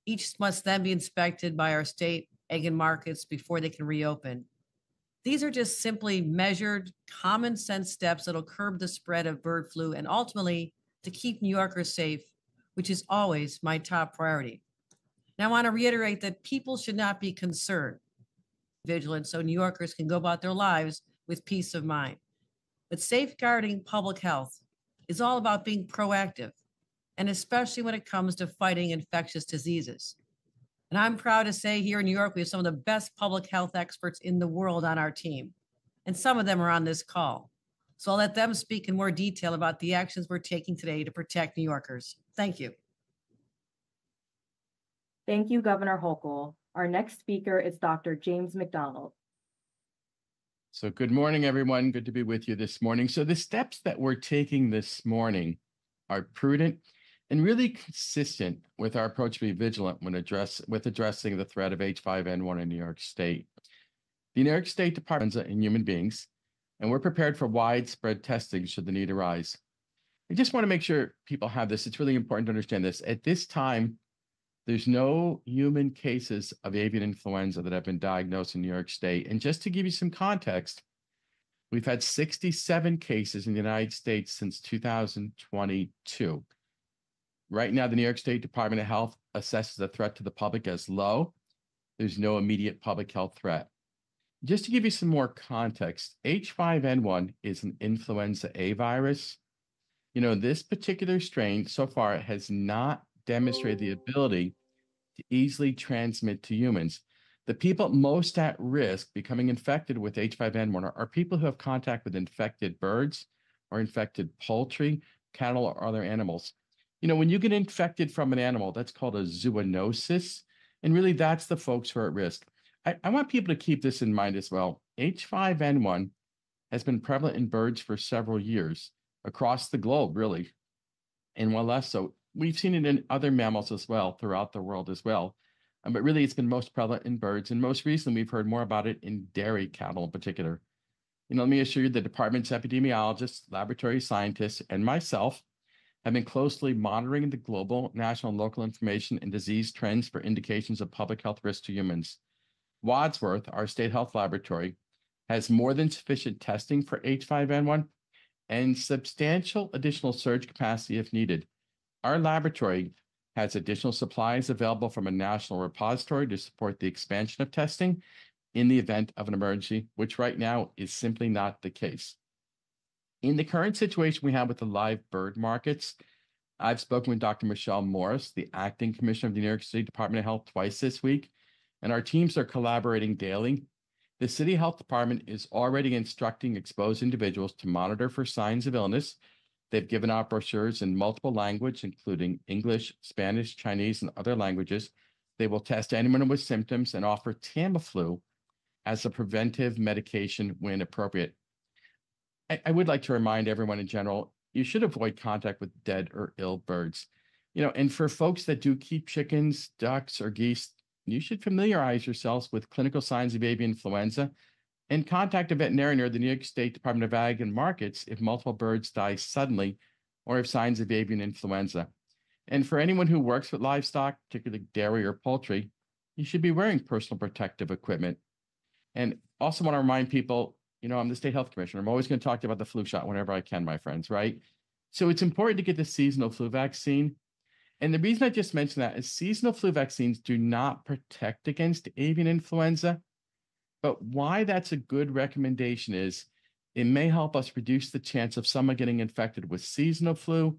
Each must then be inspected by our state egg and markets before they can reopen. These are just simply measured, common sense steps that'll curb the spread of bird flu and ultimately to keep New Yorkers safe, which is always my top priority. Now, I want to reiterate that people should not be concerned, vigilant, so New Yorkers can go about their lives with peace of mind. But safeguarding public health is all about being proactive, and especially when it comes to fighting infectious diseases. And I'm proud to say here in New York, we have some of the best public health experts in the world on our team. And some of them are on this call. So I'll let them speak in more detail about the actions we're taking today to protect New Yorkers. Thank you. Thank you, Governor Hochul. Our next speaker is Dr. James McDonald. So good morning, everyone. Good to be with you this morning. So the steps that we're taking this morning are prudent and really consistent with our approach to be vigilant when addressing the threat of H5N1 in New York State. The New York State Department in human beings, and we're prepared for widespread testing should the need arise. I just want to make sure people have this. It's really important to understand this. At this time, there's no human cases of avian influenza that have been diagnosed in New York State. And just to give you some context, we've had 67 cases in the United States since 2022. Right now, the New York State Department of Health assesses the threat to the public as low. There's no immediate public health threat. Just to give you some more context, H5N1 is an influenza A virus. You know, this particular strain so far has not demonstrated the ability to easily transmit to humans. The people most at risk becoming infected with H5N1 are people who have contact with infected birds or infected poultry, cattle, or other animals. You know, when you get infected from an animal, that's called a zoonosis. And really, that's the folks who are at risk. I want people to keep this in mind as well. H5N1 has been prevalent in birds for several years across the globe, really. And while less so, we've seen it in other mammals as well throughout the world as well. But really, it's been most prevalent in birds. And most recently, we've heard more about it in dairy cattle in particular. You know, let me assure you, the department's epidemiologists, laboratory scientists, and myself have been closely monitoring the global, national, and local information and disease trends for indications of public health risk to humans. Wadsworth, our state health laboratory, has more than sufficient testing for H5N1 and substantial additional surge capacity if needed. Our laboratory has additional supplies available from a national repository to support the expansion of testing in the event of an emergency, which right now is simply not the case. In the current situation we have with the live bird markets, I've spoken with Dr. Michelle Morris, the acting commissioner of the New York City Department of Health, twice this week, and our teams are collaborating daily. The City Health Department is already instructing exposed individuals to monitor for signs of illness. They've given out brochures in multiple languages, including English, Spanish, Chinese, and other languages. They will test anyone with symptoms and offer Tamiflu as a preventive medication when appropriate. I would like to remind everyone in general, you should avoid contact with dead or ill birds. You know, and for folks that do keep chickens, ducks, or geese, you should familiarize yourselves with clinical signs of avian influenza and contact a veterinarian or the New York State Department of Ag and Markets if multiple birds die suddenly or if signs of avian influenza. And for anyone who works with livestock, particularly dairy or poultry, you should be wearing personal protective equipment. And also want to remind people, you know, I'm the state health commissioner. I'm always going to talk to you about the flu shot whenever I can, my friends, right? So it's important to get the seasonal flu vaccine. And the reason I just mentioned that is seasonal flu vaccines do not protect against avian influenza. But why that's a good recommendation is it may help us reduce the chance of someone getting infected with seasonal flu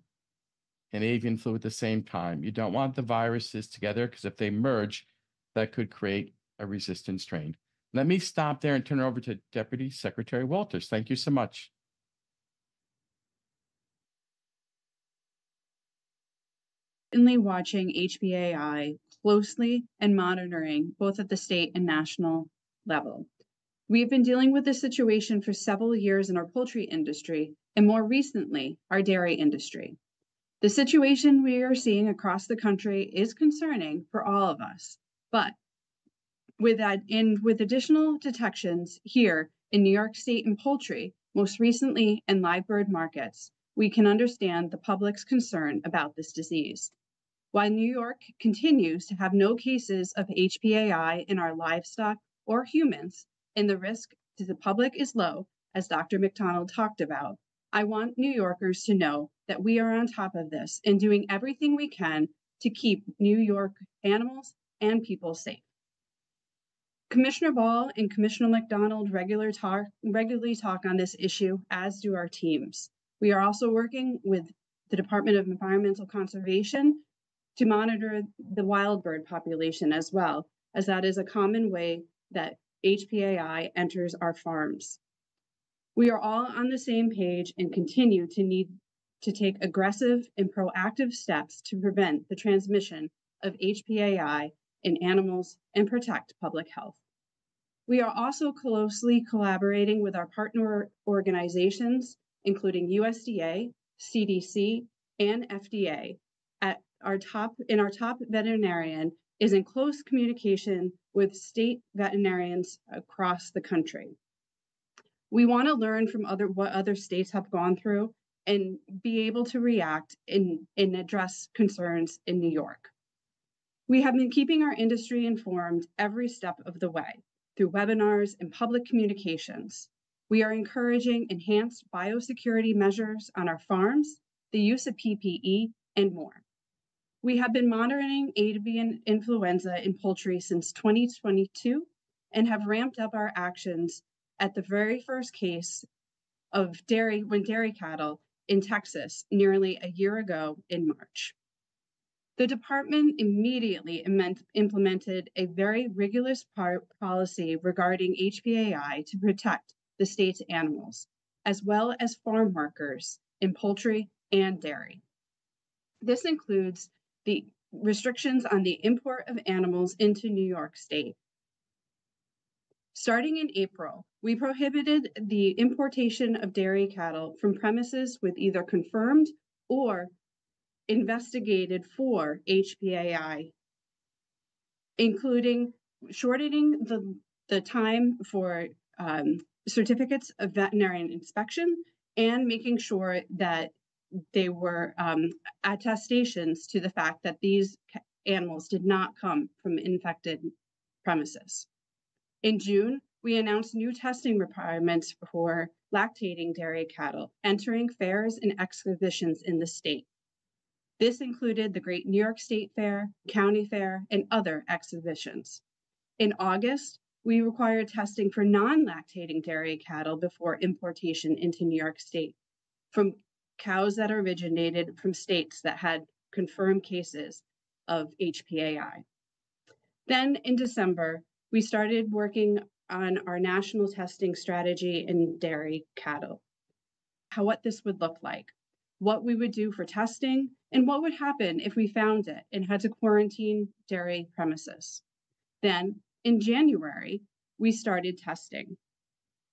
and avian flu at the same time. You don't want the viruses together because if they merge, that could create a resistant strain. Let me stop there and turn it over to Deputy Secretary Walters. Thank you so much. Certainly watching HPAI closely and monitoring both at the state and national level. We've been dealing with this situation for several years in our poultry industry and more recently, our dairy industry. The situation we are seeing across the country is concerning for all of us, but with additional detections here in New York State and poultry, most recently in live bird markets, we can understand the public's concern about this disease. While New York continues to have no cases of HPAI in our livestock or humans, and the risk to the public is low, as Dr. McDonald talked about, I want New Yorkers to know that we are on top of this and doing everything we can to keep New York animals and people safe. Commissioner Ball and Commissioner McDonald regularly talk on this issue, as do our teams. We are also working with the Department of Environmental Conservation to monitor the wild bird population as well, as that is a common way that HPAI enters our farms. We are all on the same page and continue to need to take aggressive and proactive steps to prevent the transmission of HPAI in animals and protect public health. We are also closely collaborating with our partner organizations, including USDA, CDC, and FDA. Our top veterinarian is in close communication with state veterinarians across the country. We want to learn from what other states have gone through and be able to react and address concerns in New York. We have been keeping our industry informed every step of the way through webinars and public communications. We are encouraging enhanced biosecurity measures on our farms, the use of PPE, and more. We have been monitoring avian influenza in poultry since 2022 and have ramped up our actions at the very first case of dairy cattle in Texas nearly a year ago in March. The department immediately implemented a very rigorous policy regarding HPAI to protect the state's animals, as well as farm workers in poultry and dairy. This includes the restrictions on the import of animals into New York State. Starting in April, we prohibited the importation of dairy cattle from premises with either confirmed or investigated for HPAI, including shortening the time for certificates of veterinary inspection and making sure that they were attestations to the fact that these animals did not come from infected premises. In June, we announced new testing requirements for lactating dairy cattle entering fairs and exhibitions in the state. This included the Great New York State Fair, County Fair, and other exhibitions. In August, we required testing for non-lactating dairy cattle before importation into New York State from cows that originated from states that had confirmed cases of HPAI. Then in December, we started working on our national testing strategy in dairy cattle, what this would look like, what we would do for testing, and what would happen if we found it and had to quarantine dairy premises. Then in January, we started testing.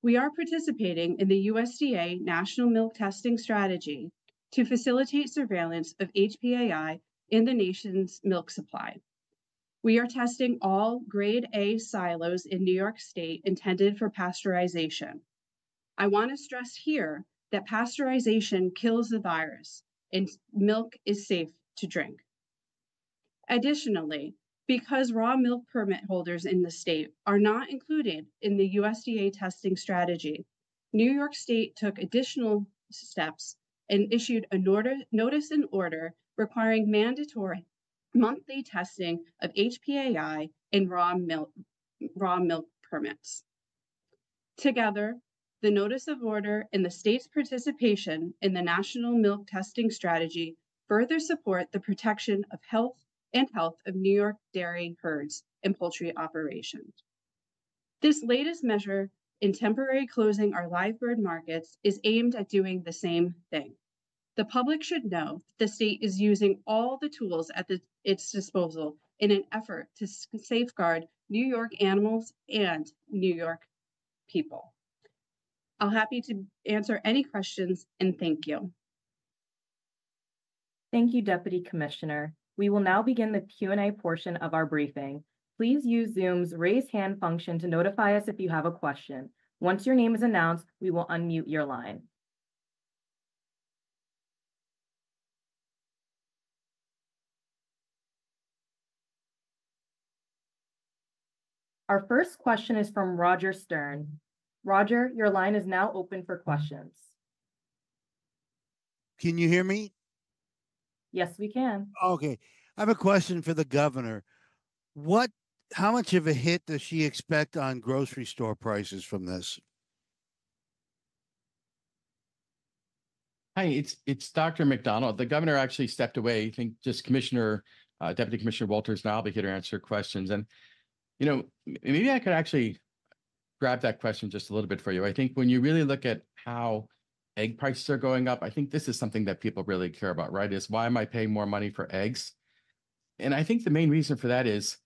We are participating in the USDA National Milk Testing Strategy to facilitate surveillance of HPAI in the nation's milk supply. We are testing all grade A silos in New York State intended for pasteurization. I want to stress here that pasteurization kills the virus and milk is safe to drink. Additionally, because raw milk permit holders in the state are not included in the USDA testing strategy, New York State took additional steps and issued a notice and order requiring mandatory monthly testing of HPAI in raw milk permits. Together, the notice of order and the state's participation in the National Milk Testing Strategy further support the protection of health of New York dairy herds and poultry operations. This latest measure in temporarily closing our live bird markets is aimed at doing the same thing. The public should know that the state is using all the tools at its disposal in an effort to safeguard New York animals and New York people. I'm happy to answer any questions, and thank you. Thank you, Deputy Commissioner. We will now begin the Q&A portion of our briefing. Please use Zoom's raise hand function to notify us if you have a question. Once your name is announced, we will unmute your line. Our first question is from Roger Stern. Roger, your line is now open for questions. Can you hear me? Yes, we can. Okay. I have a question for the governor. How much of a hit does she expect on grocery store prices from this? Hi, it's Dr. McDonald. The governor actually stepped away. I think just Deputy Commissioner Walters now will be here to answer questions. And, maybe I could actually grab that question just a little bit for you. I think when you really look at how egg prices are going up, I think this is something that people really care about, right? Is why am I paying more money for eggs? And I think the main reason for that is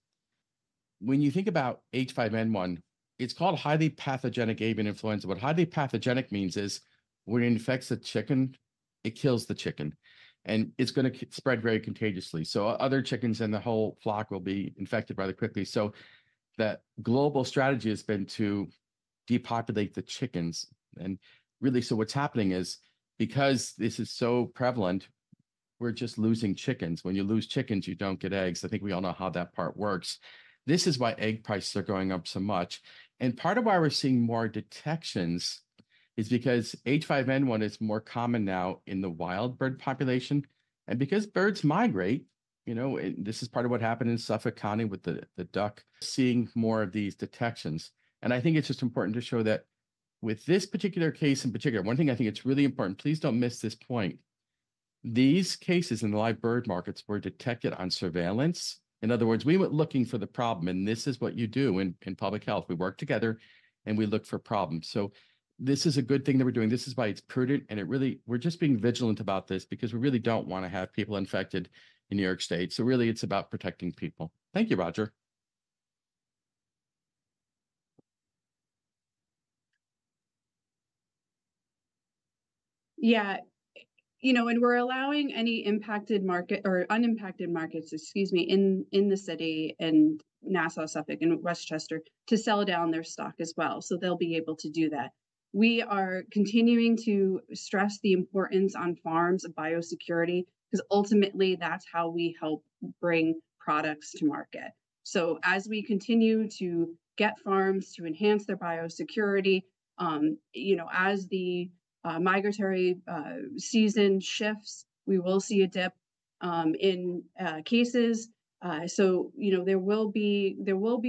when you think about H5N1, it's called highly pathogenic avian influenza. What highly pathogenic means is when it infects the chicken, it kills the chicken. And it's going to spread very contagiously. So other chickens in the whole flock will be infected rather quickly. So that global strategy has been to depopulate the chickens. And really, so what's happening is because this is so prevalent, we're just losing chickens. When you lose chickens, you don't get eggs. I think we all know how that part works. This is why egg prices are going up so much. And part of why we're seeing more detections is because H5N1 is more common now in the wild bird population. And because birds migrate, this is part of what happened in Suffolk County with the duck, seeing more of these detections. And I think it's just important to show that with this particular case in particular, one thing I think it's really important, please don't miss this point. These cases in the live bird markets were detected on surveillance. In other words, we went looking for the problem, and this is what you do in public health. We work together and we look for problems. So this is a good thing that we're doing. This is why it's prudent, and we're just being vigilant about this because we really don't want to have people infected in New York State. So really, it's about protecting people. Thank you, Roger. Yeah, and we're allowing any impacted market or unimpacted markets, in the city and Nassau, Suffolk, and Westchester to sell down their stock as well. So they'll be able to do that. We are continuing to stress the importance on farms of biosecurity because ultimately that's how we help bring products to market. So as we continue to get farms to enhance their biosecurity, as the migratory season shifts, we will see a dip in cases. So there will be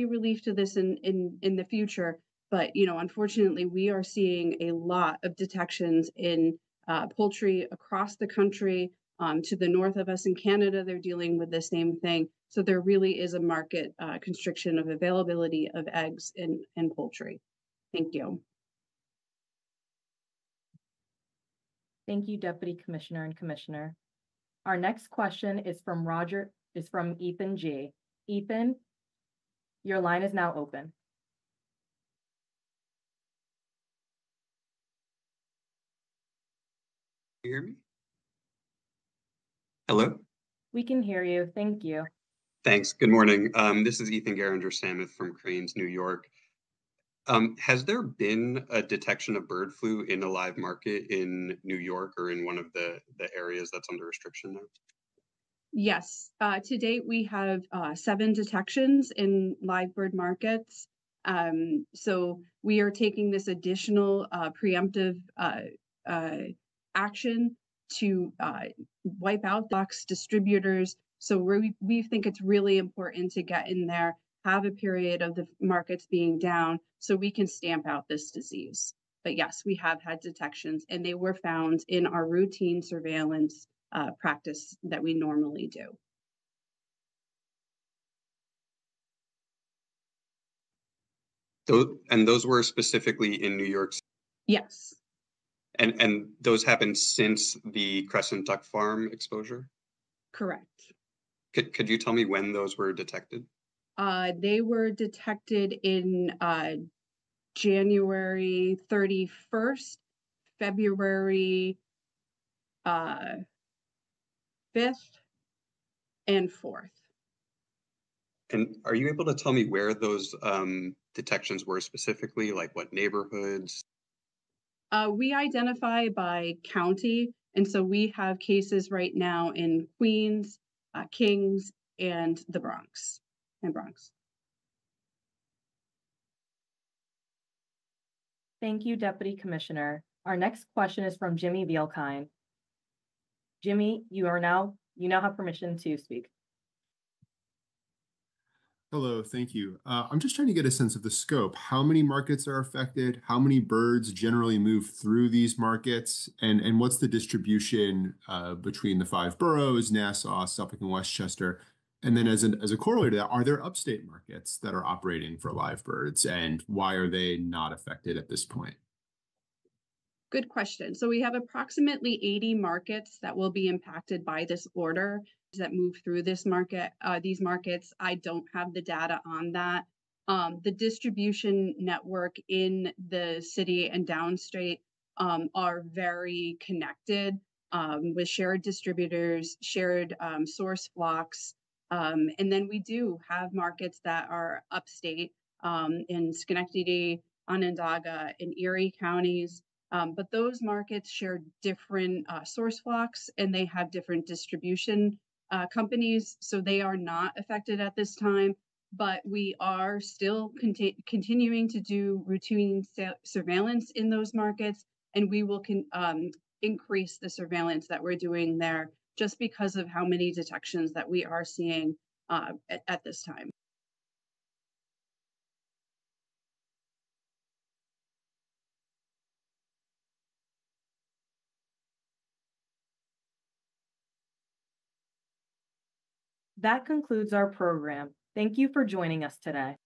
relief to this in the future. But unfortunately, we are seeing a lot of detections in poultry across the country. To the north of us in Canada, they're dealing with the same thing. So there really is a market constriction of availability of eggs in poultry. Thank you. Thank you, Deputy Commissioner and Commissioner. Our next question is from Ethan G. Ethan, your line is now open. Can you hear me? Hello? We can hear you. Thank you. Thanks. Good morning. This is Ethan Garinger-Samuth from Cranes, New York. Has there been a detection of bird flu in a live market in New York or in one of the areas that's under restriction now? Yes. To date, we have 7 detections in live bird markets. So we are taking this additional preemptive action to wipe out box distributors. So we think it's really important to get in there, have a period of the markets being down so we can stamp out this disease. But yes, we have had detections and they were found in our routine surveillance practice that we normally do. Those were specifically in New York? Yes. And those happened since the Crescent Duck Farm exposure? Correct. Could you tell me when those were detected? They were detected in January 31st, February 5th, and 4th. And are you able to tell me where those detections were specifically, like what neighborhoods? We identify by county, and so we have cases right now in Queens, Kings, and the Bronx. Thank you, Deputy Commissioner. Our next question is from Jimmy Vielkind. Jimmy, you now have permission to speak. Hello, thank you. I'm just trying to get a sense of the scope. How many markets are affected? How many birds generally move through these markets? And what's the distribution between the 5 boroughs, Nassau, Suffolk, and Westchester? And then as a corollary to that, are there upstate markets that are operating for live birds? And why are they not affected at this point? Good question. So we have approximately 80 markets that will be impacted by this order that move through this market. These markets, I don't have the data on that. The distribution network in the city and downstate are very connected with shared distributors, shared source flocks. And then we do have markets that are upstate in Schenectady, Onondaga, and Erie counties. But those markets share different source flocks and they have different distribution companies, so they are not affected at this time. But we are still continuing to do routine surveillance in those markets, and we will increase the surveillance that we're doing there just because of how many detections that we are seeing at this time. That concludes our program. Thank you for joining us today.